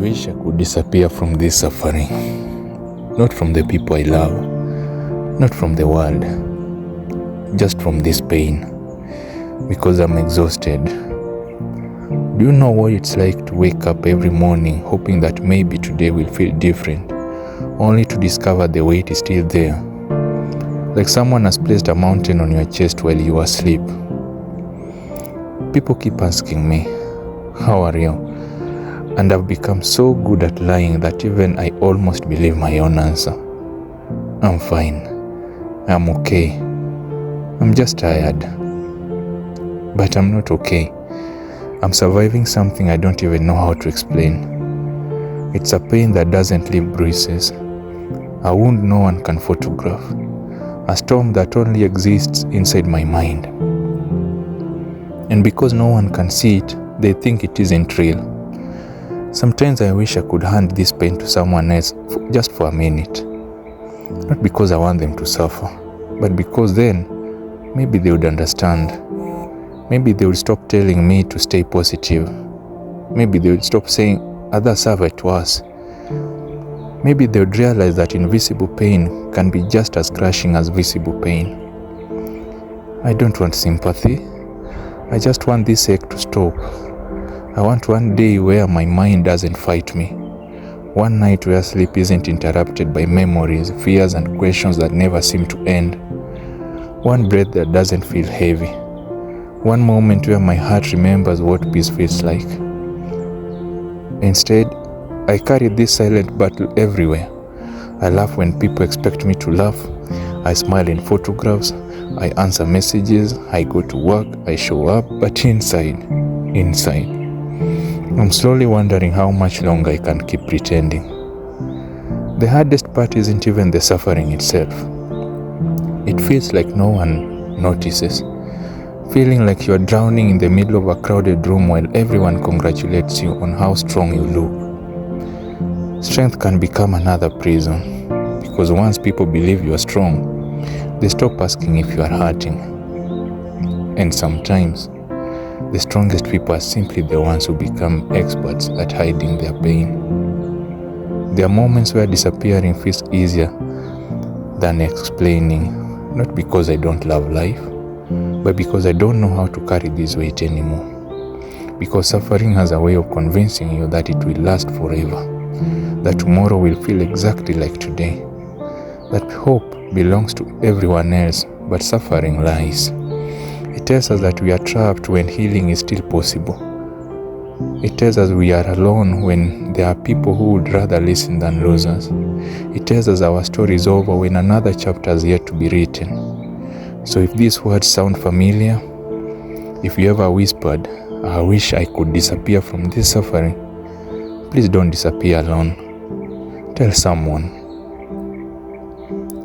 wish I could disappear from this suffering. Not from the people I love, not from the world, just from this pain. Because I'm exhausted. Do you know what it's like to wake up every morning hoping that maybe today will feel different, only to discover the weight is still there? Like someone has placed a mountain on your chest while you are asleep. People keep asking me, how are you? And I've become so good at lying that even I almost believe my own answer. I'm fine. I'm okay. I'm just tired. But I'm not okay. I'm surviving something I don't even know how to explain. It's a pain that doesn't leave bruises. A wound no one can photograph. A storm that only exists inside my mind. And because no one can see it, they think it isn't real. Sometimes I wish I could hand this pain to someone else just for a minute. Not because I want them to suffer, but because then maybe they would understand. Maybe they would stop telling me to stay positive. Maybe they would stop saying others have it worse. Maybe they would realize that invisible pain can be just as crushing as visible pain. I don't want sympathy. I just want this ache to stop. I want one day where my mind doesn't fight me. One night where sleep isn't interrupted by memories, fears, and questions that never seem to end. One breath that doesn't feel heavy. One moment where my heart remembers what peace feels like. Instead, I carry this silent battle everywhere. I laugh when people expect me to laugh. I smile in photographs. I answer messages. I go to work. I show up. But inside, I'm slowly wondering how much longer I can keep pretending. The hardest part isn't even the suffering itself. It feels like no one notices. Feeling like you're drowning in the middle of a crowded room while everyone congratulates you on how strong you look. Strength can become another prison, because once people believe you are strong, they stop asking if you are hurting. And sometimes, the strongest people are simply the ones who become experts at hiding their pain. There are moments where disappearing feels easier than explaining, not because I don't love life, but because I don't know how to carry this weight anymore. Because suffering has a way of convincing you that it will last forever, that tomorrow will feel exactly like today, that hope belongs to everyone else, but suffering lies. It tells us that we are trapped when healing is still possible. It tells us we are alone when there are people who would rather listen than lose us. It tells us our story is over when another chapter has yet to be written. So if these words sound familiar, if you ever whispered, I wish I could disappear from this suffering, please don't disappear alone. Tell someone.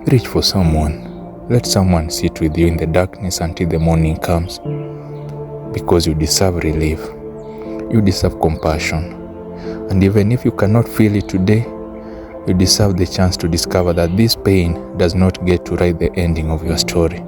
Reach for someone. Let someone sit with you in the darkness until the morning comes. Because you deserve relief. You deserve compassion. And even if you cannot feel it today, you deserve the chance to discover that this pain does not get to write the ending of your story.